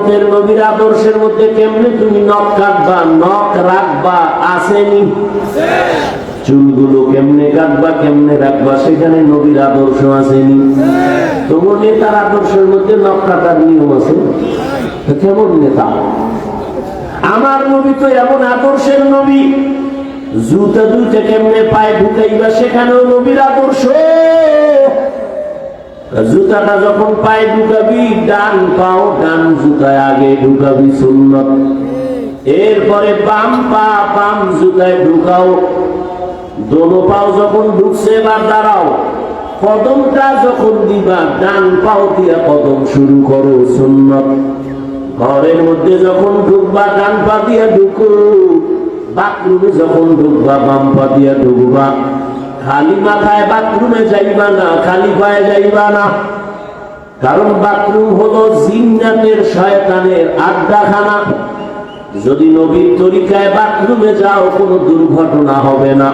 উম্মতের নবীর আদর্শের মধ্যে কেমনে তুমি নখ কাটবা, নখ রাখবা, আসেনি? চুলগুলো কেমনে কাটবা, কেমনে রাখবা, সেখানে নবীর আদর্শ আসেনি? তোমার নেতার আদর্শের মধ্যে নখ কাটার নিয়ম আছে? কেমন নেতা? আমার নবী তো এমন আদর্শের নবী, জুতা দুইটা কেমনে পায়ে ঢুকাইবা, সেখানেও নবীর আদর্শ। জুতাটা যখন পায়ে ঢুকাবি, ডান পাও ডান জুতায় আগে ঢুকাবি, সুন্নত। এরপরে বাম পা বাম জুতায় ঢুকাও। দোনো পাও যখন ঢুকছে এবার দাঁড়াও। কদমটা যখন দিবা, ডান পাও দিয়া কদম শুরু করো, সুন্নত। ঘরের মধ্যে যখন ঢুকবা, ডান পা দিয়া ঢুকো। বাথরুমে যখন ঢুকবা, বাম পা দিয়া ঢুকবা। খালি মাথায় বাথরুমে যাইবা না, খালি পায়ে যাইবা না। কারণ বাথরুম হলো জিন্নাতের শয়তানের আড্ডাখানা। যদি নবীর তরিকায় বাথরুমে যাও, কোনো দুর্ঘটনা হবে না।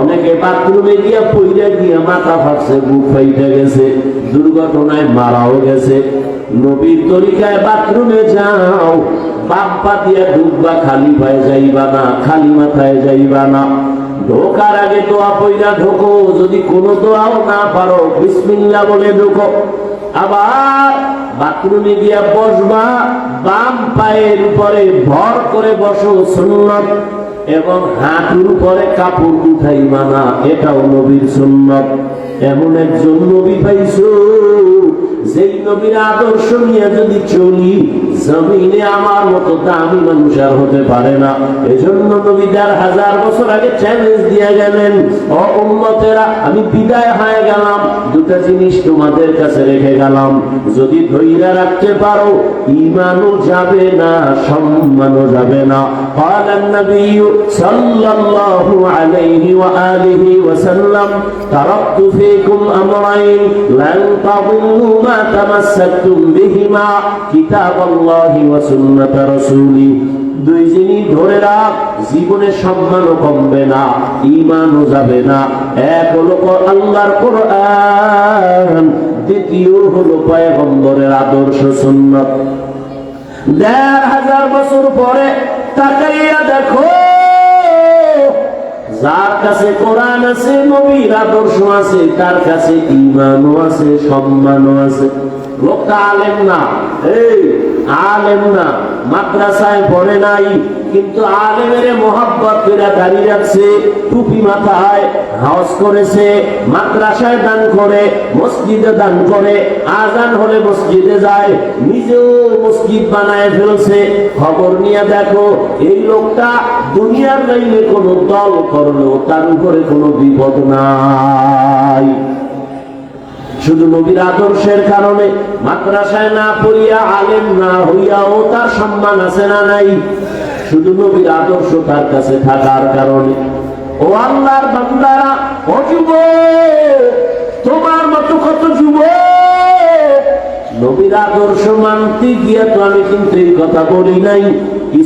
অনেকে বাথরুমে গিয়া পইরা গিয়া মাথা ফাটছে, বুক ফাইটা গেছে, দুর্ঘটনায় মারাও গেছে। নবীর তরিকায় বাথরুমে যাও, বাম পা দিয়া ঢুকবা, খালি পায়ে যাইবা না, খালি মাথায় যাইবা না। ঢোকার আগে দোয়া পইরা ঢোকো। যদি কোনো দোয়াও না পারো, বিসমিল্লাহ বলে ঢোকো। আবার বাথরুমে গিয়া বসবা, বাম পায়ের উপরে ভর করে বসো, সুন্নত। এবং হাঁটুর উপরে কাপড় উঠাইবা না, এটাও নবীর সুন্নত। এমন একজন নবী পাইছো, যেই নবীর আদর্শ নিয়ে যদি চলি, জমিনে আমার মতো দামি মানুষ আর হতে পারে না। এজন্য নবী ১,৫০০ বছর আগে চ্যালেঞ্জ দিয়ে গেলেন, ও উম্মতেরা, আমি বিদায় হয়ে গেলাম, দুটা জিনিস তোমাদের কাছে রেখে গেলাম। যদি ধৈর্য রাখতে পারো, ঈমানও যাবে না, সম্মানও যাবে না। ক্বালান নবিয়্যু সাল্লাল্লাহু আলাইহি ওয়া আলিহি ওয়া সাল্লাম, তারাকতু ফীকুম আমরাইন লান তাদিল্লু মা তামাসসাকতুম বিহিমা, কিতাবাল্লাহি ওয়া সুন্নাত রাসূলি। দুই জিনিস ধরে রাখ, জীবনে সম্মানও কমবে না, ঈমানও যাবে না। এক হলো আল্লাহর কোরআন, দ্বিতীয় হলো পয়গম্বরের আদর্শ, সুন্নাত। ১,৫০০ বছর পরে তাকাইয়া দেখো, যার কাছে কোরআন আছে, নবীর আদর্শ আছে, তার কাছে ঈমানও আছে, সম্মানও আছে। লোকটা আলেম না, এই আলেম না, মাদ্রাসায় পড়ে নাই, কিন্তু আলেমের মোহাব্বত করে দাঁড়িয়ে রাখছে, টুপি মাথায়, হজ করেছে, মাদ্রাসায় দান করে, মসজিদে দান করে, আজান হলে মসজিদে যায়, নিজেও মসজিদ বানায় ফেলছে। খবর নিয়ে দেখো, এই লোকটা দুনিয়ার লাইনে কোনো দল করলেও তার উপরে কোনো বিপদ নাই। শুধু নবীর আদর্শের কারণে মাদ্রাসায় না পড়িয়া, আলেম না হইয়াও তার সম্মান আছে না নাই? শুধু নবীর আদর্শ তার কাছে থাকার কারণে। ও আল্লাহর বান্দারা, ও যুবক, তোমার মতো কত যুবক নবীর আদর্শ মানতে গিয়া, তো আমি কিন্তু এই কথা বলি নাই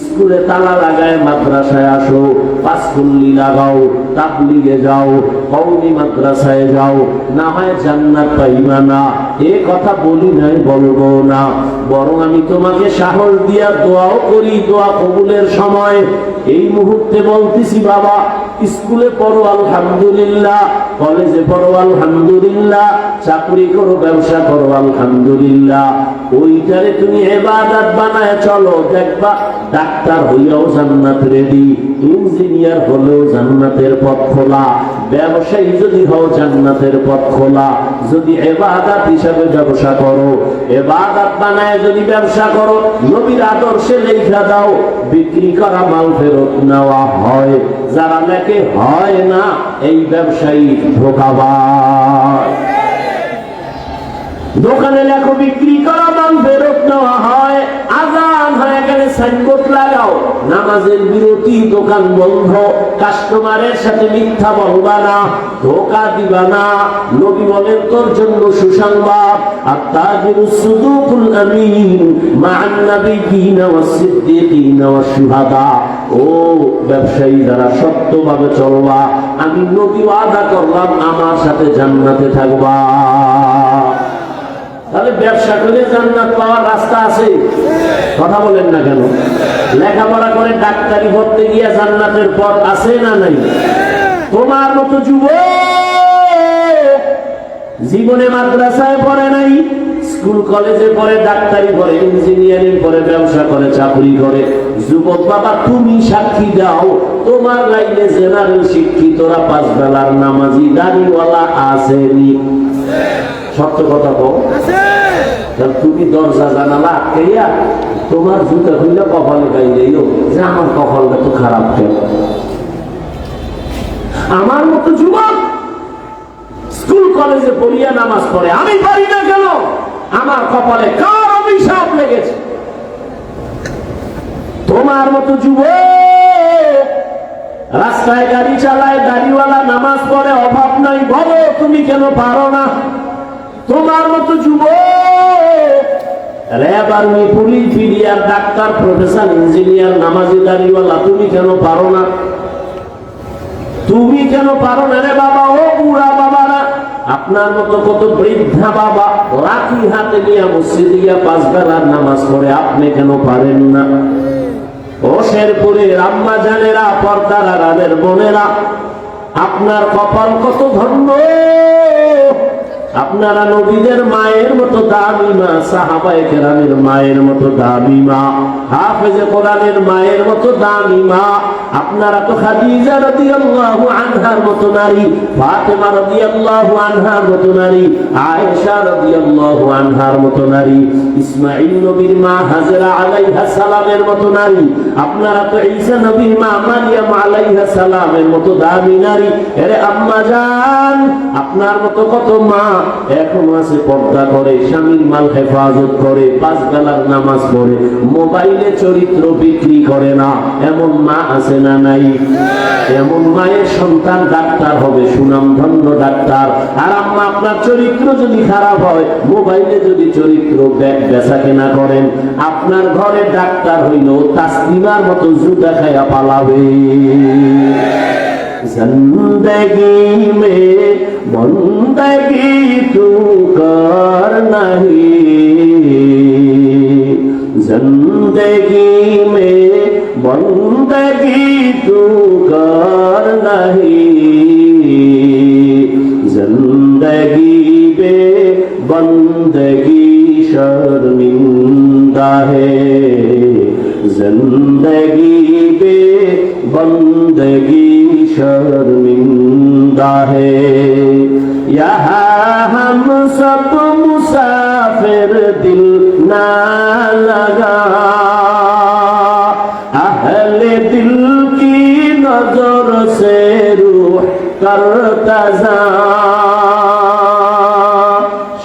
স্কুলে তালা লাগায় মাদ্রাসায় আসো, পাঁচকুল্লি লাগাও, তাবলিগে যাও, কওমি মাদ্রাসায় যাও, না হয় জান্নাত পাইবা না, এ কথা বলি নাই, বলবো না। বরং আমি তোমাকে সাহস দিয়া দোয়াও করি, দোয়া কবুলের সময় এই মুহূর্তে বলতেছি, বাবা স্কুলে পড়ো আলহামদুলিল্লাহ, কলেজে পড়ো আলহামদুলিল্লাহ, চাকরি করো, ব্যবসা করো আলহামদুলিল্লাহ, ওইটারে তুমি ইবাদত বানায় চলো, দেখবা ডাক্তার হইয়াও জান্নাত রেডি, ইঞ্জিনিয়ার হলেও জান্নাতের পথ খোলা, ব্যবসায়ী যদি হও জান্নাতের পথ খোলা। যদি ইবাদত হিসাবে ব্যবসা করো, ইবাদত বানায় যদি ব্যবসা করো, নবীর আদর্শে লেখা দাও, বিক্রি করা মাল ফেরত নেওয়া হয়। যারা লেখে হয় না, এই ব্যবসায়ী ধোঁকাবাজ। দোকানে লেখো বিক্রি করা মাল ফেরত নেওয়া হয়, আজান হয়ে গেলে সাইনবোর্ড লাগাও, নামাজের বিরতি, দোকান বন্ধ। কাস্টমারের সাথে মিথ্যা বলবা না, ধোঁকা দিবা না। নবী বলেন, তোর জন্য সুসংবাদ, আত-তাজিরুস সুদুকুল আমিন মা'আন নাবিয়্যিনা ওয়াস সিদ্দীকিনা ওয়াস শুহাদা। ও ব্যবসায়ী, যারা সত্যভাবে চলবা, আমি নবী ওয়াদা করলাম আমার সাথে জান্নাতে থাকবা। তাহলে ব্যবসা করে জান্নাত পাওয়ার রাস্তা আছে? কথা বলেন না কেন? লেখাপড়া করে ডাক্তারি পড়তে গিয়ে জান্নাতের পথ আছে না নাই? তোমার মতো যুবক জীবনে মাদ্রাসায় পড়ে নাই, স্কুল কলেজে পড়ে, ডাক্তারি পড়ে, ইঞ্জিনিয়ারিং পড়ে, ব্যবসা করে, চাকরি করে। যুবক বাবা, তুমি সাক্ষী দাও, তোমার লাইনে জেনারেল শিক্ষিতরা 5 বেলার নামাজি দাড়িওয়ালা আসেনি? সত্য কথা বল। তুমি দরজা জানালা আটকাইয়া তোমার জুতা খুলে কপালে গাইলেও যে আমার কপালটা তো খারাপ কেন? আমার মতো যুবক স্কুল কলেজে পড়িয়া নামাজ পড়ে, আমি পারি না কেন? আমার কপালে কার অভিশাপ লেগেছে? তোমার মতো যুবক রাস্তায় গাড়ি চালায়, দাড়িওয়ালা নামাজ পড়ে, অভাব নাই, বলো তুমি কেন পারো না? তোমার মতো যুবক RAB, army, police, BDR, doctor, professor, engineer, নামাজি, দাড়িওয়ালা, তুমি কেন পারো না? তুমি কেন পারো না রে বাবা? ও বুড়া বাবারা, আপনার মতো কত বৃদ্ধা বাবা লাঠি হাতে নিয়ে মসজিদে গিয়ে 5 বেলার নামাজ পড়ে, আপনি কেন পারেন না? ও শেরপুরের আম্মা জানেরা, পর্দার আড়ালের বোনেরা, আপনার কপাল কত ধন্য। আপনারা নবীদের মায়ের মতো দামি মা, সাহাবায়ে কেরামের মায়ের মতো দামি মা, হাফেজে কোরআনের মায়ের মতো দামি মা। আপনারা তো খাদিজা রাদিয়াল্লাহু আনহার মতো নারী, ফাতেমা রাদিয়াল্লাহু আনহার মতো নারী, আয়েশা রাদিয়াল্লাহু আনহার মতো নারী, ইসমাঈল নবীর মা হাজরা আলাইহা সালামের মতো নারী। আপনারা তো ঈসা নবীর মা মারইয়াম আলাইহা সালামের মতো দামি নারী। আরে আম্মা জান, আপনার মতো কত মা এখনো আছে, পর্দা করে, স্বামীর মাল হেফাজত করে, 5 বেলার নামাজ পড়ে, মোবাইলে চরিত্র বিক্রি করে না। এমন মা আছে না নাই? এমন মায়ের সন্তান ডাক্তার হবে, সুনামধন্য ডাক্তার। আর আম্মা, আপনার চরিত্র যদি খারাপ হয়, মোবাইলে যদি চরিত্র বেচা কেনা করেন, আপনার ঘরে ডাক্তার হইলেও তাসলিমার মতো জুতা খায়া পালাবে। जिंदगी में बंदगी तू कर नहीं, जिंदगी में बंदगी तू कर नहीं, जिंदगी पे बंदगी शर्मिंदा है, जिंदगी पे बंदगी शर्मिंदा है। यहाँ हम सब मुसाफिर, दिल ना लगा, अहले दिल की नजर से रूह करता जा,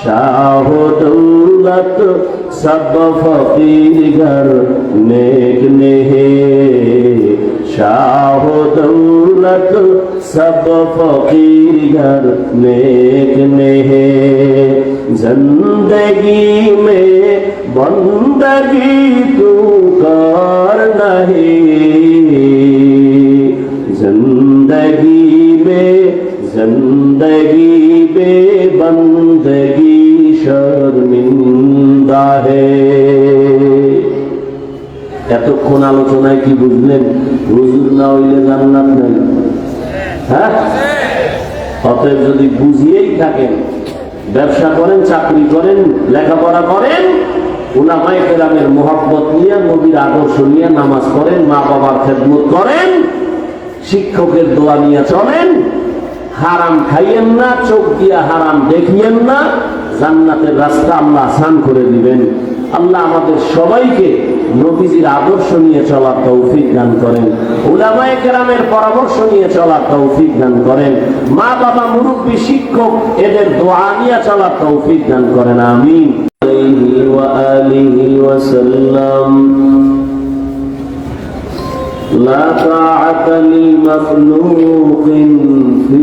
शाह दौलत सब फकीर घर नेक नेहे, शाह दौलत सब फकीर घर नेक नेहे, जिंदगी में बंदगी तू कर नहीं, जिंदगी में बंदगी शर्मिंदा है। এতক্ষণ আলোচনায় কি বুঝলেন? হুজুর না হইলে জান্নাত নাই। হ্যাঁ, অতএব যদি বুঝিয়েই থাকেন, ব্যবসা করেন, চাকরি করেন, লেখাপড়া করেন, উলামায়ে কেরামের মহব্বত নিয়ে, নবীর আদর্শ নিয়ে নামাজ পড়েন, মা বাবার খেদমত করেন, শিক্ষকের দোয়া নিয়ে চলেন, হারাম খাইয়েন না, চোখ দিয়া হারাম দেখিয়েন না, জান্নাতের রাস্তা আল্লাহ আসান করে দিবেন। আল্লাহ আমাদের সবাইকে নবীজির আদর্শ নিয়ে চলার তৌফিক দান করেন, উলামায়ে কেরামের পরামর্শ নিয়ে চলার তৌফিক দান করেন, মা বাবা, মুরব্বী, শিক্ষক, এদের দোয়া নিয়ে চলার তৌফিক দান করেন। আমিন। আলাইহি ওয়া আলিহি ওয়া সাল্লাম। লা তাআতা লিমাখলুকিন ফি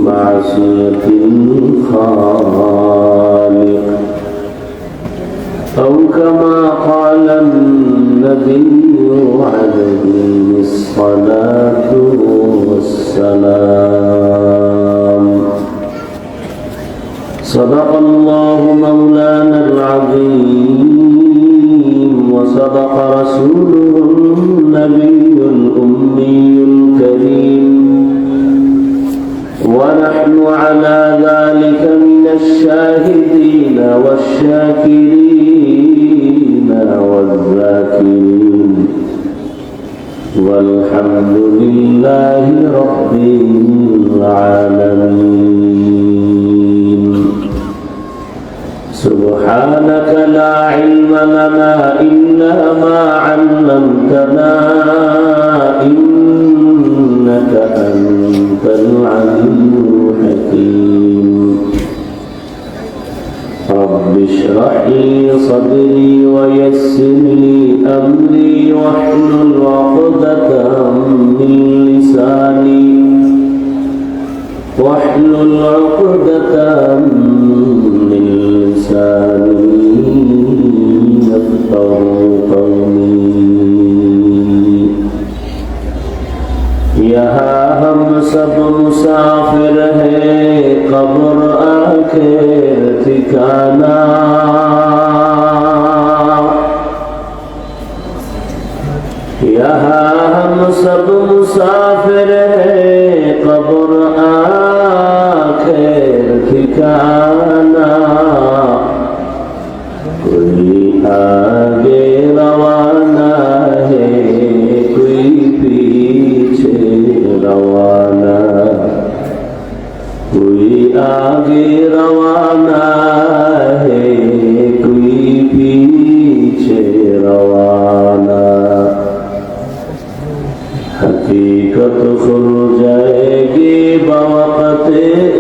মাসিয়াতিল খালিক, أو كما قال النبي عليه الصلاة والسلام صدق الله مولانا العظيم وصدق رسوله النبي الأمي الكريم ونحن على ذلك من الشاهدين والشاكرين والذاكرين والحمد لله رب العالمين سبحانك لا علم لنا إلا ما علمتنا إنك أنت العليم الحكيم رب اشرح لي صدري ويسر لي أمري واحلل عقدة من لساني يفقهوا قولي यहाँ हम सब मुसाफिर हैं कब्र आखिर ठिकाना यहाँ हम सब मुसाफिर हैं कब्र आखिर ठिकाना कोई आगे रवाना है कोई पीछे रवाना कोई आगे रवाना है कोई पीछे रवाना हकीकत खुल जाएगी बवक़्त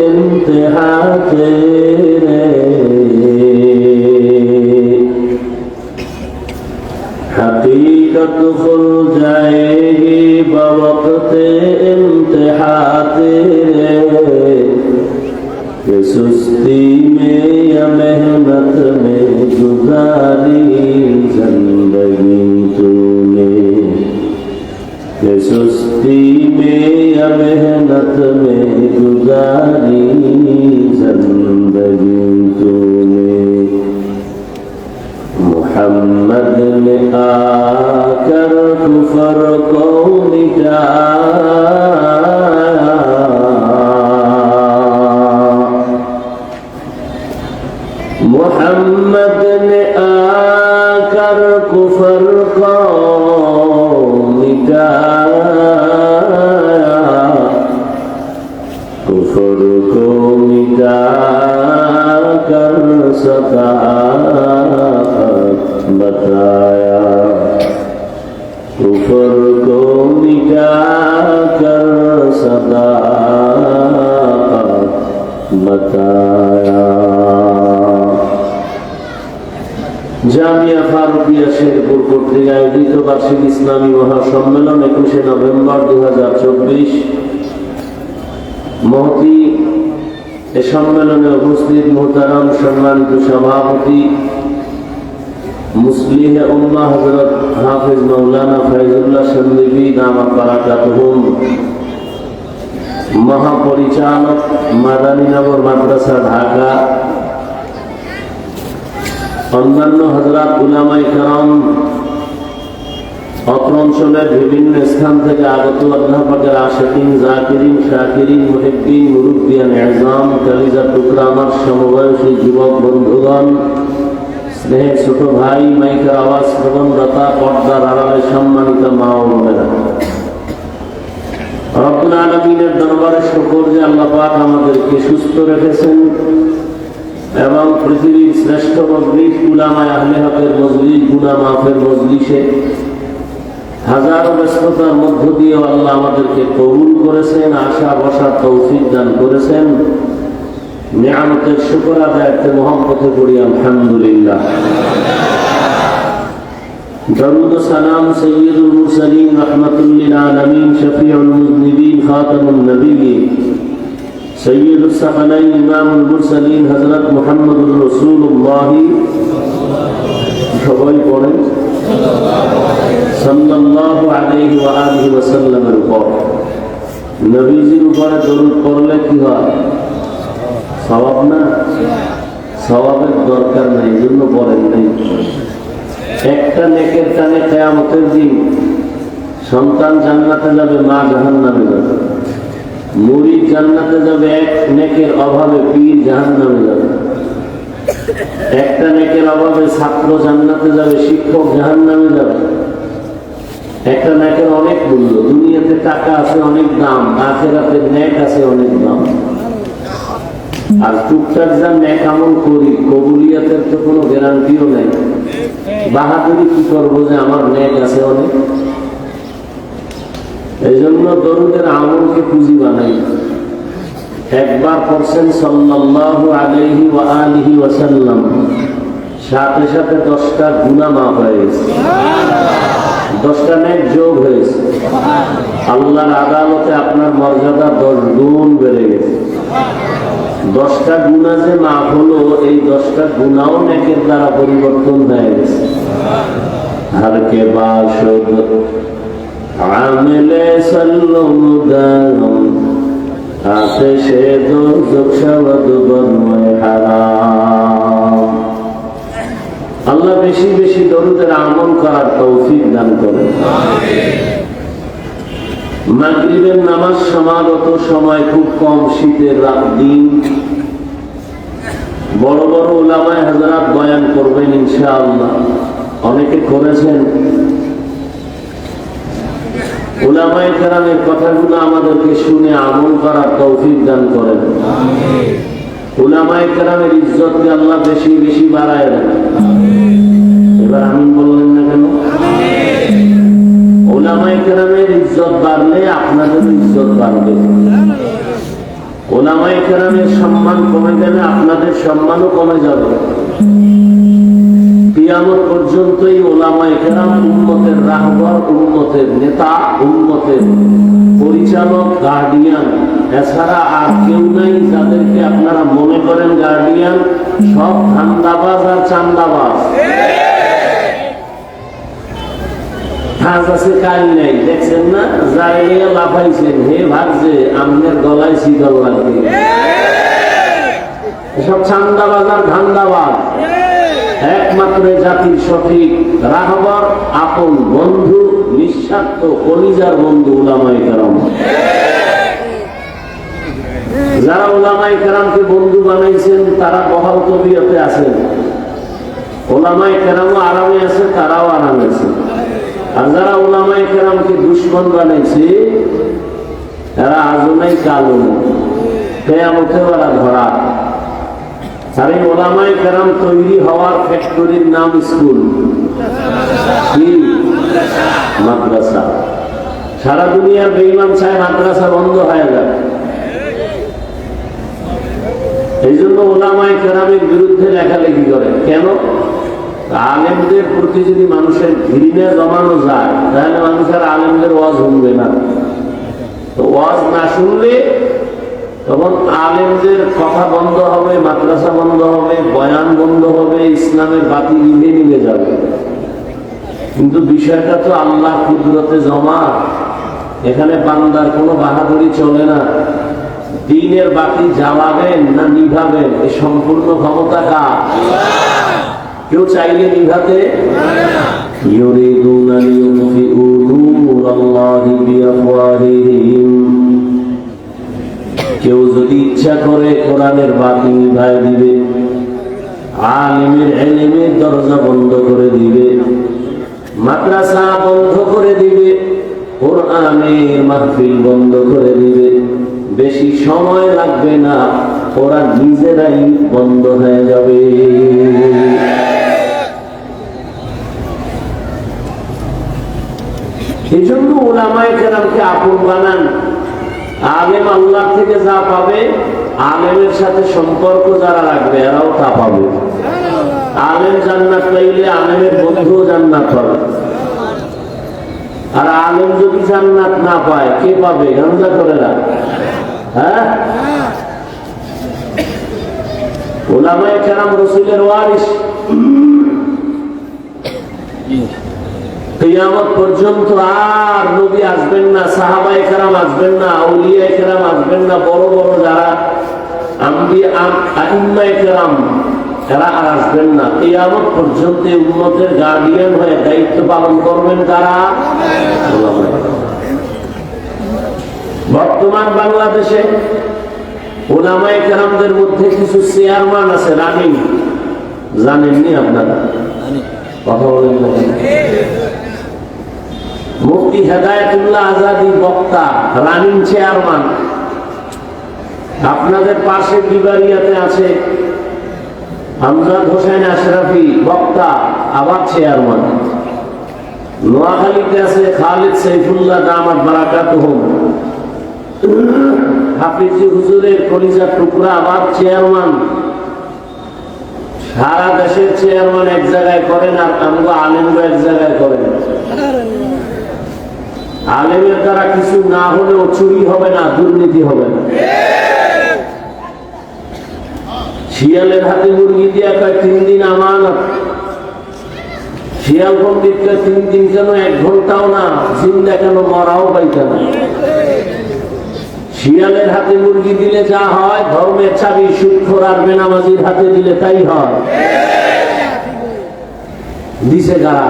इंतहा तेरे हकीकत खुल जाएगी बवक़्त इंतहा तेरे ये सुस्ती में या मेहनत में गुजारी जिंदगी तूने ये सुस्ती में या मेहनत में गुजारी जिंदगी तूने मोहम्मद ने आकर कुफर को मिटाया मोहम्मद ने आकर कुफर को मिटाया कुफर को मिटाकर सदाकत बताया कुफर को मिटाकर सदाकत बताया জামিয়া ফারুকিয়া শেরপুর কর্তৃক আয়োজিত বার্ষিক ইসলামী মহাসম্মেলন 21 নভেম্বর 2024 মহতি এ সম্মেলনে উপস্থিত মোহতারাম সম্মানিত সভাপতি মুসলিহ উম্মাহ হযরত হাফেজ মাওলানা ফয়জুল্লাহ সন্দিবি দামাত বারাকাতুহুম মহাপরিচালক মাদানীনগর মাদ্রাসা ঢাকা অন্যান্য হযরত উলামায়ে কেরাম অত্র অঞ্চলের বিভিন্ন স্থান থেকে আগত আল্লাহ পাকের আশিকিন জাকিরিন শাকিরিন মুহিব্বিন মুরব্বিয়ান ইজাম কলিজার টুকরা আমার সমবয়সী যুবক বন্ধুগণ স্নেহের ছোট ভাই মাইকের আওয়াজ শ্রবণদাতা পর্দার আড়ালে সম্মানিত মা ও বোনেরা রব্বুল আলামিনের দরবারে শুকর যে আল্লাহ পাক আমাদেরকে সুস্থ রেখেছেন এবং পৃথিবীর শ্রেষ্ঠ মজলিস উলামায়ে আহলে হকের মজলিস গুনাহ মাফের মজলিসে হাজারো ব্যস্ততার মধ্য দিয়ে আল্লাহ আমাদেরকে কবুল করেছেন আশা বসার তৌফিক দান করেছেন নিয়ামতের শুকর আদায়ের মহব্বতে পড়ি আলহামদুলিল্লাহ দরুদ ও সালাম সাইয়্যিদুল মুরসালিন রাহমাতুল লিল আলামিন শফিউল মুযনিবিন খাতামুন নবিয়্যিন সৈয়দুস সাকালাইন ইমামুল মুরসালিন হযরত মুহাম্মদুর রাসূলুল্লাহ সবাই পড়েন সাল্লাল্লাহু আলাইহি ওয়া আলিহি ওয়াসাল্লামের উপর নবীজির উপরে দরুদ পড়লে কি হয় সওয়াব না, সওয়াবের দরকার নেই, এই জন্য বলেন নাই। একটা নেকের টানে কিয়ামতের দিন সন্তান জান্নাতে যাবে, মা জাহান্নামে যাবে। মুরিদ জান্নাতে যাবে, এক নেকের অভাবে পীর জাহান্নামে যাবে। একটা নেকের অভাবে ছাত্র জান্নাতে যাবে, শিক্ষক জাহান্নামে যাবে। একটা নেকের অনেক মূল্য, দুনিয়াতে টাকা আছে অনেক দাম, আখিরাতে নেক আছে অনেক দাম। আর টুকটাক যা নেক আমল করি, কবুলিয়াতের তো কোনো গ্যারান্টিও নেই। বাহাদুরি কি করবো যে আমার নেক আছে অনেক? এই জন্য দরুদের আমলকে পুঁজি বানাই। একবার পড়ছেন সাল্লাল্লাহু আলাইহি ওয়া আলিহি ওয়াসাল্লাম, সাথে সাথে 10টা গুনাহ মাফ হয়ে গেছে, 10টা নেক যোগ হয়েছে। আল্লাহর আদালতে আপনার মর্যাদা 10 গুণ বেড়ে গেছে। 10টা গুনাহ যে মাফ হলো, এই 10টা গুনাহও নেকের দ্বারা পরিবর্তন হয়ে গেছে। হর কে বাশুদ আমিলে সাল্লুম দারুম আতেশে দোজখ শাওয়াদ বনওয়ে হারাম। আল্লাহ বেশি বেশি দরুদের আমল করার তৌফিক দান করেন। মাগরিবের নামাজ সমাগত সময় খুব কম, শীতের রাত দিন। বড় বড় উলামায়ে হযরত বয়ান করবেন ইনশাআল্লাহ, অনেকে করেছেন। উলামায়ে কেরামের কথাগুলো আমাদেরকে শুনে আমল করার তৌফিক দান করেন। উলামায়ে কেরামের ইজ্জতকে আল্লাহ বেশি বেশি বাড়ায় দেন। এবার আমিন বললেন না কেন? উলামায়ে কেরামের ইজ্জত বাড়লে আপনাদের ইজ্জত বাড়বে। উলামায়ে কেরামের সম্মান কমে গেলে আপনাদের সম্মানও কমে যাবে। কিয়ামত পর্যন্ত এই উলামায়ে কেরাম উম্মতের রাহবার, উম্মতের নেতা, উম্মতের পরিচালক, গার্ডিয়ান, এছাড়া আর কেউ নাই যাদেরকে আপনারা মনে করেন গার্ডিয়ান। সব ধান্দাবাজ আর চান্দাবাজ। কাজ আছে কাজ নেই, দেখছেন না? যারে নিয়ে লাফাইছেন, হে ভাবছে আমনের গলায় শিকল লাগবে। সব চান্দাবাজ আর ধান্দাবাজ। একমাত্র জাতির সঠিক রাহবার, আপন বন্ধু, নিঃস্বার্থ কলিজার বন্ধু উলামায়ে কেরাম। যারা উলামায়ে কেরামকে বন্ধু বানাইছেন তারা বহাল তবিয়তে আছেন। উলামায়ে কেরামও আরামে আছে, তারাও আরামে আছে। আর যারা উলামায়ে কেরামকে দুশমন বানাইছে তারা আজও নাই কালো নেই, কিয়ামতে ওরা ধরা। আর এই উলামায়ে কেরাম তৈরি হওয়ার ফ্যাক্টরির নাম স্কুল, কি? মাদ্রাসা। সারা দুনিয়ার বেঈমান চায় মাদ্রাসা বন্ধ হয়ে যাবে। এই জন্য উলামায়ে কেরামের বিরুদ্ধে লেখালেখি করে। কেন? আলেমদের প্রতি যদি মানুষের ঘৃণা জমানো যায়, তাহলে মানুষের আলেমদের ওয়াজ শুনবে না। তো ওয়াজ না শুনলে তখন আলেমদের কথা বন্ধ হবে, মাদ্রাসা বন্ধ হবে, বয়ান বন্ধ হবে, ইসলামের বাতি নিভে নিভে যাবে। কিন্তু বিষয়টা তো আল্লাহ কুদরতে জমা। এখানে বান্দার কোনো বাহাদুরি চলে না। দ্বীনের বাতি জ্বালাবেন না নিভাবেন, এই সম্পূর্ণ ক্ষমতা কার? কেউ চাইলে নিভাতে ইউরিদুনা লিইউতফিউ নূরাল্লাহি বিআফওয়াহিহিম। কেউ যদি ইচ্ছা করে কোরআনের বাতি নিভায় দিবে, আলিমের ইলমের দরজা বন্ধ করে দিবে, মাদ্রাসা বন্ধ করে দিবে, কোরআনের মাহফিল বন্ধ করে দিবে। বেশি সময় লাগবে না, ওরা নিজেরাই বন্ধ হয়ে যাবে। এই জন্য উলামায়ে কেরামকে আপন বানান। আলেম আল্লাহ থেকে যা পাবে, আলেমের সাথে সম্পর্ক যারা রাখবে এরাও তা পাবে। আলেম জান্নাত পাইলে আলেমের বন্ধুও জান্নাত পাবে। আর আলেম যদি জান্নাত না পায়, কে পাবে? গামজা করে না? হ্যাঁ, উলামায়ে কেরাম রাসূলের ওয়ারিস। কিয়ামত পর্যন্ত আর নবী আসবেন না, সাহাবায়ে কেরাম আসবেন না, আউলিয়ায়ে কেরাম আসবেন না। বড় বড় যারা এরা আর আসবেন না। কিয়ামত পর্যন্ত উম্মতের গার্ডিয়ান হয়ে দায়িত্ব পালন করবেন কারা? বর্তমান বাংলাদেশে উলামায়ে কেরামদের মধ্যে কিছু চেয়ারম্যান আছে রানিং, জানেননি আপনারা? কথা বলেন না। মুফতি হেদায়েতুল্লাহ আজাদী বক্তা, রানিং চেয়ারম্যান। আপনাদের পাশে বিবারিয়াতে আছে আমজাদ হোসেন আশরাফি বক্তা, আবার চেয়ারম্যান। নোয়াখালীতে আছে খালিদ সাইফুল্লাহ দামাত বারাকাতুহুম, হাফিজি হুজুরের কলিজার টুকরা, আবার চেয়ারম্যান। সারা দেশের চেয়ারম্যান এক জায়গায় করেন আর আমরা আলেমরা এক জায়গায় করেন। আলেমের দ্বারা কিছু না হলেও চুরি হবে না, দুর্নীতি হবে না। শিয়ালের হাতে মুরগি দিয়া কয় 3 দিন আমানত। শিয়াল পণ্ডিত কয় 3 দিন কেন, 1 ঘন্টাও না, জিন্দা কেন, মরাও পাইতে না। শিয়ালের হাতে মুরগি দিলে যা হয়, ধর্মের চাবি সুদখোর আর বেনামাজির হাতে দিলে তাই হয়। দিছে কারা?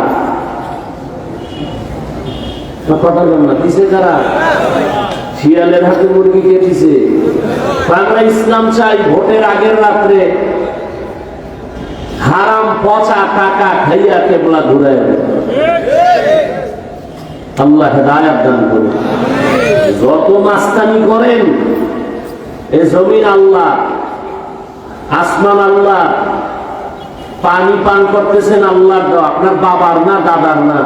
কথা বল না, দিছে কারা? শিয়ালের হাতে মুরগি কে দিছে? আমরা ইসলাম চাই। ভোটের আগের রাত্রে হারাম পচা টাকা খাইয়া কেবলা ঘুরায়। আল্লাহ হেদায়েত দান করুন। যত মাস্তানি করেন, এ জমিন আল্লাহ, আসমান আল্লাহ, পানি পান করতেছেন আল্লাহর দেওয়া, আপনার বাবার না, দাদার না।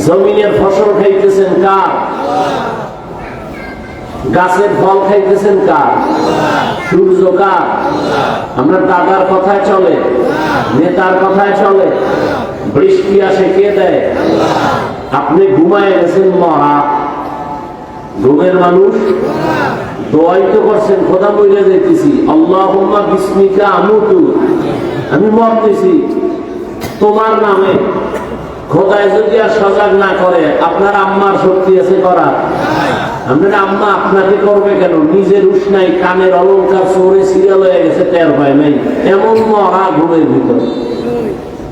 জমিনের ফসল খাইতেছেন কার? গাছের ফল খাইতেছেন কার? সূর্য কার? আপনার দাদার কথায় চলে, নেতার কথায় চলে। বৃষ্টি আসে কে দেয়? আপনি ঘুমায় গেছেন মরা, ঘুমের মানুষ। দোয়াই তো করছেন, খোদা বইলে দেখতেছি আল্লাহুম্মা বিসমিকা আমুতু, আমি মরতেছি তোমার নামে। খোদায় যদি আর সজাগ না করে, আপনার আম্মার শক্তি আছে করা? আপনার আম্মা আপনাকে করবে কেন? নিজের উষ্ণাই কানের অলঙ্কার চোরে সিরিয়াল হয়ে গেছে, টের পায় নাই। এমন মরা ঘুমের ভিতর।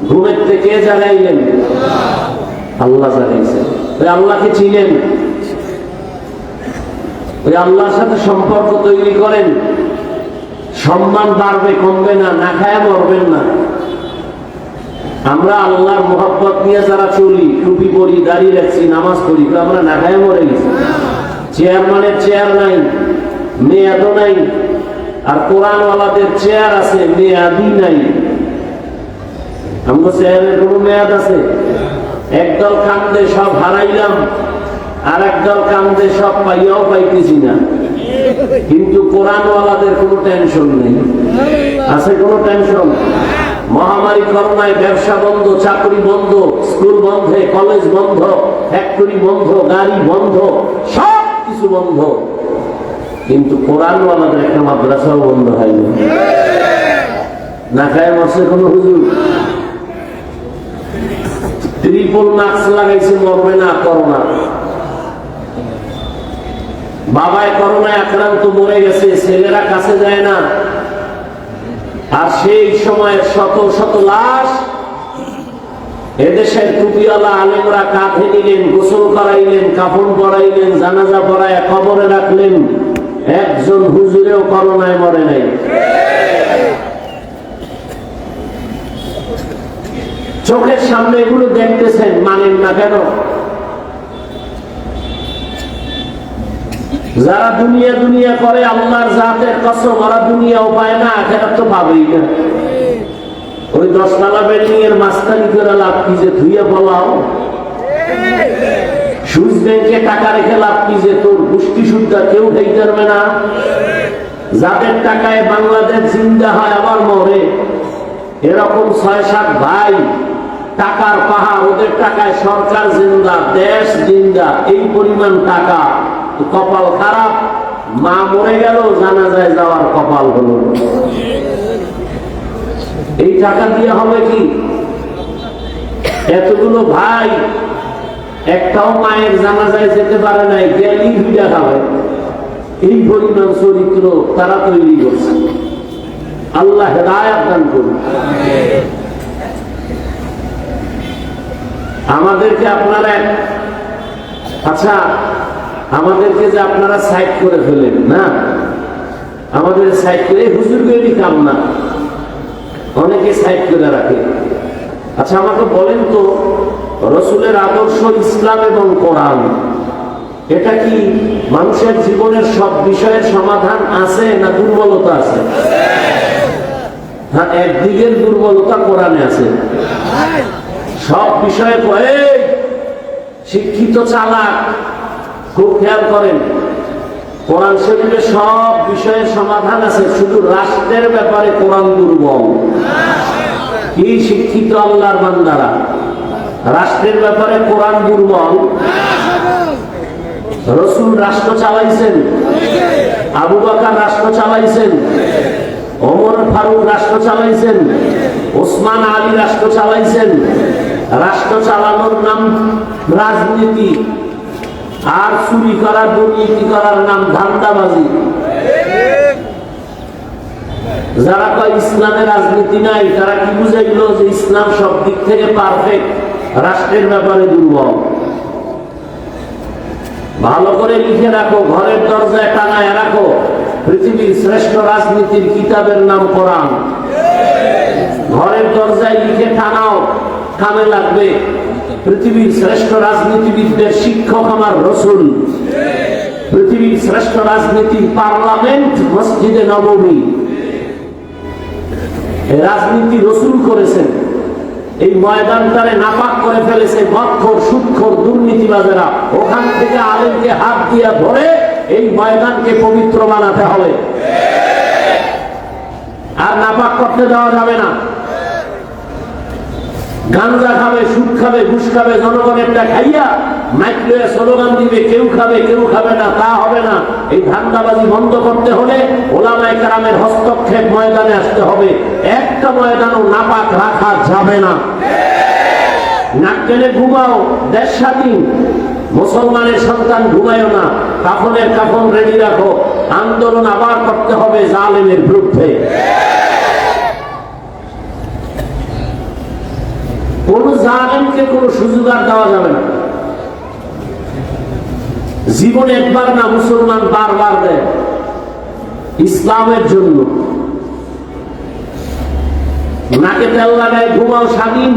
ঘুমের থেকে জাগাইলেন? আল্লাহ জাগাইছেন। ওই আল্লাহকে চিনেন? ওই আল্লাহর সাথে সম্পর্ক তৈরি করেন, সম্মান বাড়বে, কমবে না, না খায়া মরবেন না। আমরা আল্লাহর মোহাব্বত নিয়ে যারা চলি, টুপি পরি, দাড়ি রাখছি, নামাজ পড়ি, আমরা না খায়া মরে গেছি। চেয়ারম্যানের চেয়ার নাই, মেয়াদও নাই। আর কোরআনওয়ালাদের চেয়ার আছে, মেয়াদই নাই। আমরা চেয়ারের কোনো মেয়াদ আছে? একদল কান্দে সব হারাইলাম, আর একদল কান্দে সব পাইয়াও পাইতেছি না। কিন্তু কোরআনওয়ালাদের কোনো টেনশন নেই। আছে কোনো টেনশন? মহামারী করোনায় ব্যবসা বন্ধ, চাকরি বন্ধ, স্কুল বন্ধে, কলেজ বন্ধ, ফ্যাক্টরি বন্ধ, গাড়ি বন্ধ, সব কিছু বন্ধ। কিন্তু কোরআনওয়ালাদের একটা মাদ্রাসাও বন্ধ হয়নি। না খায় মরছে কোনো হুজুর? ট্রিপল মাস্ক লাগাইছে, মরবে না করোনা। বাবায় করোনায় আক্রান্ত, মরে গেছে, ছেলেরা কাছে যায় না। আর সেই সময় শত শত লাশ এদেশের টুপিওয়ালা আলেমরা কাঁধে নিলেন, গোসল করাইলেন, কাফন পরাইলেন, জানাজা পরায় কবরে রাখলেন। একজন হুজুরেও করোনায় মরে নাই। চোখের সামনে এগুলো দেখতেছেন, মানেন না কেন? যারা দুনিয়া দুনিয়া করে, আল্লাহর জাতের কসম, ওরা দুনিয়াও পায় না, আখেরাত তো পাবেই না। ওই 10 তলা বিল্ডিং এর মাস্তানি করে লাভ কি? যে ধুইয়া বলাও। সুইস ব্যাংকে টাকা রেখে লাভ কি? যে তোর গোষ্ঠী সুদ্ধা কেউ খাইতে পারবে না। যাদের টাকায় বাংলাদেশ জিন্দা হয় আবার মরে, এরকম 6-7 ভাই, টাকার পাহাড়, ওদের টাকায় সরকার জিন্দা, দেশ জিন্দা। এই পরিমাণ টাকা, কপাল খারাপ। মা মরে গেল, জানাজায় যাওয়ার কপাল হলো। এই টাকা দিয়ে হবে কি? এতগুলো ভাই একটাও মায়ের জানাজায় যেতে পারে নাই, গেলেই ভিড়া খাবে। এই পরিমাণ চরিত্র তারা তৈরি করছে। আল্লাহ হেদায়েত দান করুন। আমাদেরকে আপনারা আচ্ছা আমাদেরকে যে আপনারা সাইড করে ফেলেন না, আমাদের সাইড করে হুজুরকে কাম না, অনেকে সাইড করে রাখে। আচ্ছা আমাকে বলেন তো, রসুলের আদর্শ ইসলাম এবং কোরআন এটা কি মানুষের জীবনের সব বিষয়ের সমাধান আছে না দুর্বলতা আছে? হ্যাঁ, একদিকের দুর্বলতা কোরআনে আছে। সব বিষয়ে শিক্ষিত চালাক, খুব খেয়াল করেন, কোরআন শরীফে সব বিষয়ের সমাধান আছে, শুধু রাষ্ট্রের ব্যাপারে কোরআন দুর্বল। কি শিক্ষিত আল্লাহর বান্দারা, রাষ্ট্রের ব্যাপারে কোরআন দুর্বল। রসুল রাষ্ট্র চালাইছেন, আবু বকর রাষ্ট্র চালাইছেন, ওমর ফারুক রাষ্ট্র চালাইছেন, ওসমান আলী রাষ্ট্র চালাইছেন। রাষ্ট্র চালানোর নাম রাজনীতি, আর চুরি করা দুর্নীতি করার নাম ধান্দাবাজি। যারা কয় ইসলামে রাজনীতি নাই, তারা কি বুঝাইল যে ইসলাম সব দিক থেকে পারফেক্ট, রাষ্ট্রের ব্যাপারে দুর্বল। ভালো করে লিখে রাখো, ঘরের দরজায় টাঙায় রাখো, পৃথিবীর শ্রেষ্ঠ রাজনীতির কিতাবের নাম কোরআন। ঘরের দরজায় লিখে টানাও, কামে লাগবে। পৃথিবীর শ্রেষ্ঠ রাজনীতিবিদদের শিক্ষক আমার রসুল। পৃথিবীর শ্রেষ্ঠ রাজনীতি পার্লামেন্ট মসজিদে নববী। রাজনীতি রসুল করেছেন। এই ময়দানটারে নাপাক করে ফেলেছে মদখোর, সুদখোর, দুর্নীতিবাজেরা। ওখান থেকে আলেমকে হাত দিয়ে ধরে এই ময়দানকে পবিত্র বানাতে হবে, আর নাপাক করতে দেওয়া যাবে না। গাঞ্জা খাবে, সুদ খাবে, ঘুষ খাবে, জনগণেরটা খাইয়া মাইক্রো স্লোগান দিবে, কেউ খাবে কেউ খাবে না, তা হবে না। এই ধান্দাবাজি বন্ধ করতে হলে ওলামায়ে কেরামের হস্তক্ষেপ ময়দানে আসতে হবে। একটা ময়দানও নাপাক রাখা যাবে না। নাক টেনে ঘুমাও, দেশ স্বাধীন। মুসলমানের সন্তান ঘুমায়ও না, কাফনের কাফন রেডি রাখো। আন্দোলন আবার করতে হবে জালেমের বিরুদ্ধে। কোন জালেমকে কোন সুযোগ আর দেওয়া যাবে না। জীবন একবার না, মুসলমান বারবার দেয় ইসলামের জন্য। নাকে তেল লাগায় ঘুমাও, স্বাধীন।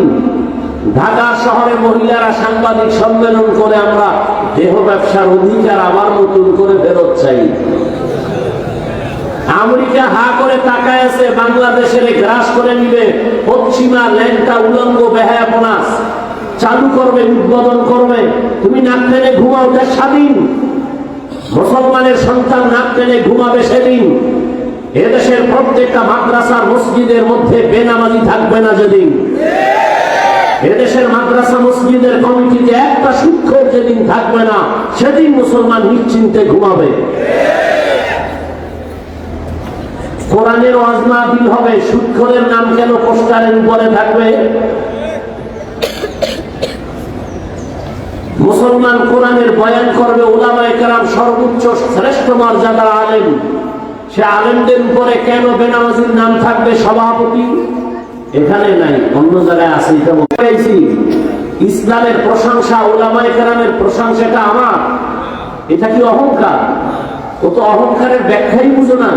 ঢাকা শহরে মহিলারা সাংবাদিক সম্মেলন করে আমরা দেহ ব্যবসার অধিকার আবার নতুন করে ফেরত চাই। আমেরিকা হা করে তাকায় আছে, বাংলাদেশের গ্রাস করে নিবে। পশ্চিমা ল্যাংটা উলঙ্গ বেহায়াপনা চালু করবে, উদ্বোধন করবে। তুমি নাক টেনে ঘুমাও, দেশ স্বাধীন। মুসলমানের সন্তান নাক টেনে ঘুমাবে সেদিন। এদেশের প্রত্যেকটা মাদ্রাসার মসজিদের মধ্যে বেনামাজি থাকবে না যেদিন। এদেশের মাদ্রাসা মসজিদের কমিটিতে একটা সুদখোর যেদিন থাকবে না, সেদিন মুসলমান নিশ্চিন্তে ঘুমাবে। কোরআনের ওয়াজ মাহফিল হবে, সুদখোরের নাম কেন পোস্টারের উপরে থাকবে? মুসলমান কোরআনের বয়ান করবে, উলামায়ে কেরাম সর্বোচ্চ শ্রেষ্ঠ মর্যাদার আলেম, সে আলেমদের উপরে কেন বেনামাজির নাম থাকবে? সভাপতি এখানে নাই, অন্য জায়গায় আছে। এটা বলেছি, ইসলামের প্রশংসা, উলামায়ে কেরামের প্রশংসাটা আমার। এটা কি অহংকার? ও তো অহংকারের ব্যাখ্যাই বুঝো না।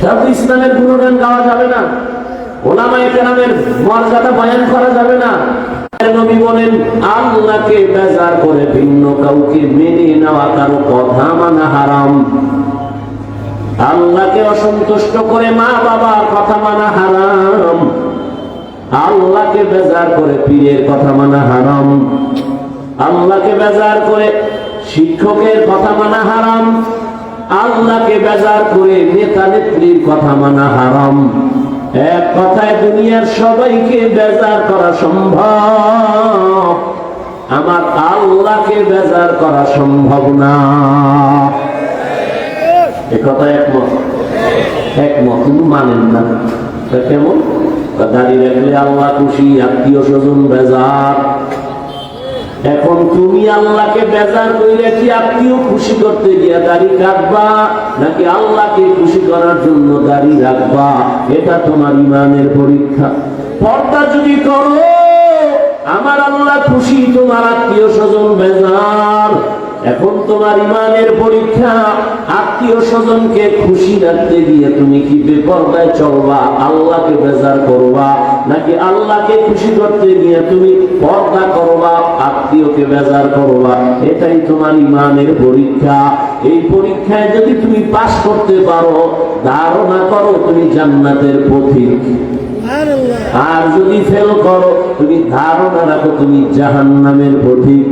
তাহলে ইসলামের গুণগান গাওয়া যাবে না, উলামায়ে কেরামের মর্যাদা বয়ান করা যাবে না। নবী বলেন, আল্লাহকে বেজার করে ভিন্ন কাউকে মেনে নেওয়া কারো কথা মানা হারাম। আল্লাহকে অসন্তুষ্ট করে মা বাবার কথা মানা হারাম। আল্লাহকে বেজার করে পীরের কথা মানা হারাম। আল্লাহকে বেজার করে শিক্ষকের কথা মানা হারাম। আল্লাহকে বেজার করে নেতা নেত্রীর কথা মানা হারাম। এক কথায় দুনিয়ার সবাইকে বেজার করা সম্ভব, আমার আল্লাহকে বেজার করা সম্ভব না। একথা একমত? একমত, কিন্তু মানেন না। কেমন? দাঁড়িয়ে রাখলে আল্লাহ খুশি, আত্মীয় স্বজন বেজার। এখন তুমি আল্লাহকে বেজার কইরা কি আত্মীয় খুশি করতে গিয়া দাড়ি রাখবা, নাকি আল্লাহকে খুশি করার জন্য দাড়ি রাখবা? এটা তোমার ইমানের পরীক্ষা। পর্দা যদি করো, আমার আল্লাহ খুশি, তোমার আত্মীয় স্বজন বেজার। এখন তোমার ইমানের পরীক্ষা, আত্মীয় স্বজনকে খুশি রাখতে গিয়ে তুমি কি বেপরদায় চলবা, আল্লাহকে বেজার করবা, নাকি আল্লাহকে খুশি করতে গিয়ে তুমি পর্দা করবা, আত্মীয়কে বেজার করবা? এটাই তোমার ইমানের পরীক্ষা। এই পরীক্ষায় যদি তুমি পাস করতে পারো, ধারণা করো তুমি জান্নাতের পথিক। আর যদি ফেল করো, তুমি ধারণা রাখো তুমি জাহান্নামের পথিক।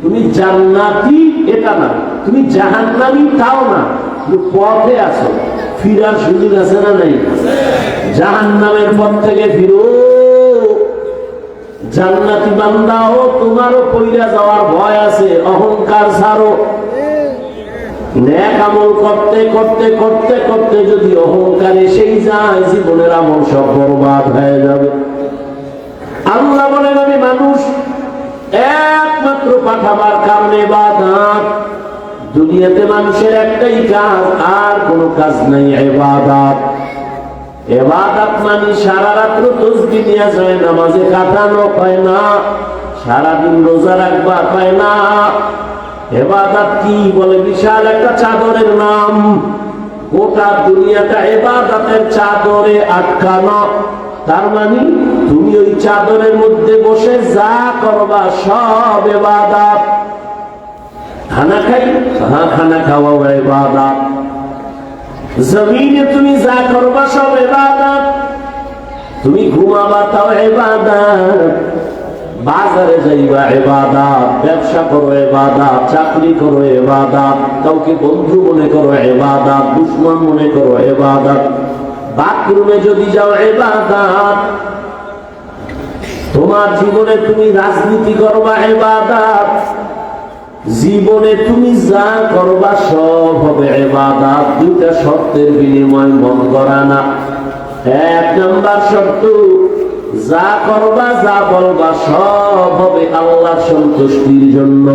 তুমি জান্নাতি এটা না, তুমি জাহান্নামী তাও না, তুমি পথে আছো, ফিরার সুযোগ আছে না নাই? জাহান্নামের পথ থেকে ফিরো। জান্নাতি বান্দাও তোমারও পইরা যাওয়ার ভয় আছে, অহংকার ছাড়ো। নেক আমল করতে করতে করতে করতে যদি অহংকার এসেই যায়, জীবনের আমল সব বরবাদ হয়ে যাবে। আল্লাহ বলেন, আমি মানুষ একমাত্র পাঠাবার কারণে ইবাদত। দুনিয়াতে মানুষের একটাই কাজ, আর কোনো কাজ নাই, ইবাদত। ইবাদত মানে সারা রাত্র তাসবিহ নিয়ে যায় নামাজে কাটানো পায় না, সারাদিন রোজা রাখবা পায় না। ইবাদত কি বলে? বিশাল একটা চাদরের নাম। গোটা দুনিয়াটা ইবাদতের চাদরে আটকানো। তার মানে তুমি ওই চাদরের মধ্যে বসে যা করবা সব ইবাদত। খানা খাই, হ্যাঁ খানা খাওয়া ইবাদত। জমিনে তুমি যা করবা সব ইবাদত। তুমি ঘুমাবা তাও ইবাদত, বাজারে যাইবা ইবাদত, ব্যবসা করো ইবাদত, চাকরি করো ইবাদত, কাউকে বন্ধু মনে করো ইবাদত, দুশমন মনে করো ইবাদত, বাথরুমে যদি যাও ইবাদত, তোমার জীবনে তুমি রাজনীতি করবা ইবাদত, জীবনে তুমি যা করবা সব হবে ইবাদত। দুইটা শর্তের বিনিময় মন করা না। এক নাম্বার শর্ত, যা করবা যা বলবা সব হবে আল্লাহর সন্তুষ্টির জন্য।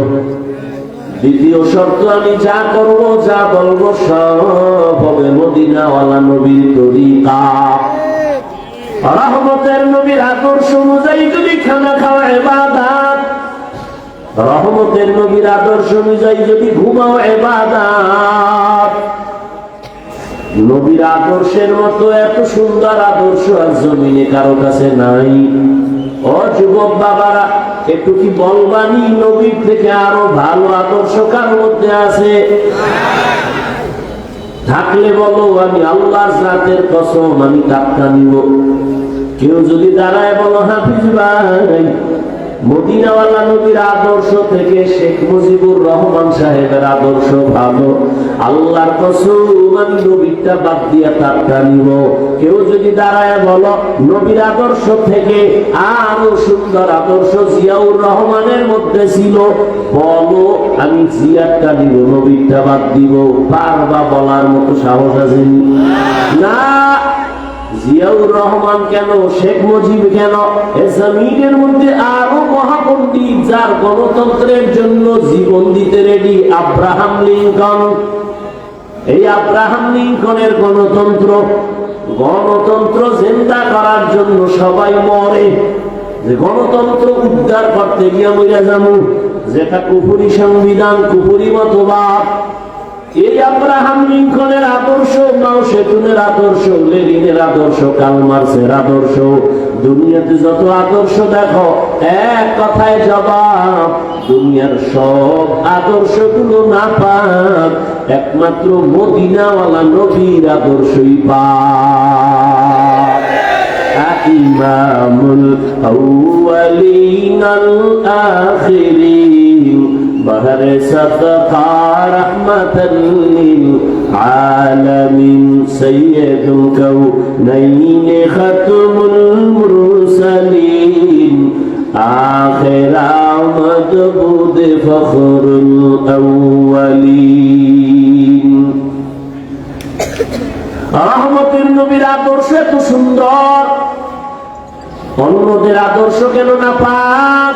দ্বিতীয় শর্ত, আমি যা করব যা বলবো সব হবে মদিনাওয়ালা নবীর তরিকা, রহমতের নবীর আদর্শ অনুযায়ী যদি খানা খাওয়া ইবাদত, রহমতের নবীর আদর্শ অনুযায়ী যদি ঘুমাও ইবাদত। নবীর আদর্শের মতো এত সুন্দর আদর্শ আর জমিনে কারো কাছে নাই। ও যুবক বাবারা, একটু কি বলবানি নবীর থেকে আরো ভালো আদর্শ কার মধ্যে আছে? থাকলে বলো, আমি আল্লাহর জাতের কসম আমি টাকা নিব। কেউ যদি দাঁড়ায় বলো, হাফিজ ভাই মদিনাওয়ালা নবীর আদর্শ থেকে শেখ মুজিবুর রহমান সাহেবের আদর্শ ভালো, আল্লাহর কসম আমি নবীরটা বাদ দিয়া তারটা নিব। কেউ যদি দাঁড়ায় বলো নবীর আদর্শ থেকে আরো সুন্দর আদর্শ জিয়াউর রহমানের মধ্যে ছিল, বলো আমি জিয়ারটা নিব, নবীরটা বাদ দিব। পারবা বলার মতো সাহস আছে না? জিয়াউর রহমান কেন, শেখ মুজিব কেন, এ জমিনের মধ্যে আরো মহাপণ্ডিত যার গণতন্ত্রের জন্য জীবন দিতে রেডি, আব্রাহাম লিঙ্কন। এই আব্রাহাম লিঙ্কনের গণতন্ত্র, গণতন্ত্র জিন্দা করার জন্য সবাই মরে, যে গণতন্ত্র উদ্ধার করতে গিয়ে মরে যাবো, যেটা কুফুরি সংবিধান, কুফুরি মতবাদ। এই আব্রাহাম লিঙ্কনের আদর্শ, মাও সেতুনের আদর্শ, লেনিনের আদর্শ, কার্ল মার্ক্সের আদর্শ, দুনিয়াতে যত আদর্শ দেখো এক কথায় জবাব, দুনিয়ার সব আদর্শগুলো না পাক, একমাত্র মদিনাওয়ালা নবীর আদর্শই পাক। ইমামুল আউয়ালিন আল আখিরিন বহরে সদকা রহমাতাল লিল আলামিন সাইয়্যিদুল কাউনাইন খাতমুল মুরসালিন আখির আমদবুদ ফখরুল আউয়ালিন। রহমতের নবীর আদর্শ এত সুন্দর, অন্যদের আদর্শ কেন না পাক?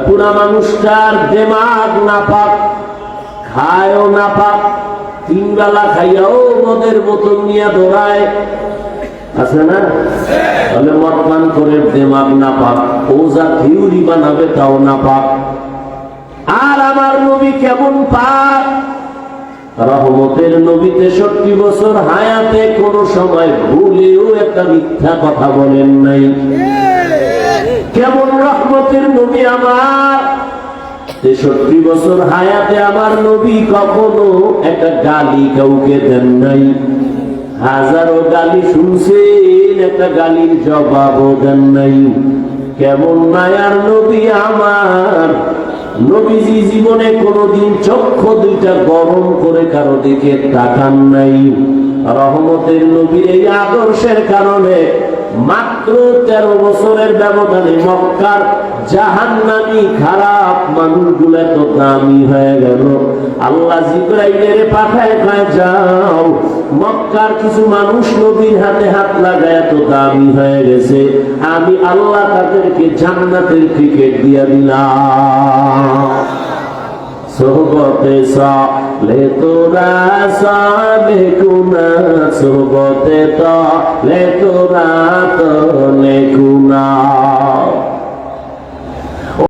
পুরা মানুষটার দেমাগ নাপাক, খায়ও নাপাক, 3 বেলা খাইয়াও মদের বোতল নিয়ে দৌড়ায়, আছে না? তাহলে মদ পান করে দেমাগ নাপাক, ও যা থিওরি বানাবে তাও নাপাক। আর আমার নবী কেমন পাক, রহমতের নবী 63 বছর হায়াতে কোন সময় ভুলেও একটা মিথ্যা কথা বলেন নাই। কেমন রহমতের নবী আমার, 63 বছর হায়াতে আমার নবী কখনো একটা গালি কাউকে দেন নাই। হাজারো গালি শুনছেন, একটা গালির জবাবও দেন নাই। কেমন মায়ার নবী আমার, নবীজি জীবনে কোনদিন চক্ষু দুইটা গরম করে কারো দিকে তাকান নাই। রহমতের নবীর এই আদর্শের কারণে মাত্র 13 বছরের ব্যবধানে মক্কার জাহান্নামী খারাপ মানুষগুলো এত দামি হয়ে গেল। আল্লাহ জিবরাইলের পাঠায় কয়, যাও মক্কার কিছু মানুষ নবীর হাতে হাত লাগায় এত দামি হয়ে গেছে, আমি আল্লাহ তাদেরকে জান্নাতের টিকিট দিয়ে দিলাম। সোহবতে সালে তোরা সালে কুনা, সোহবতে তালে তোরা তলে কুনা।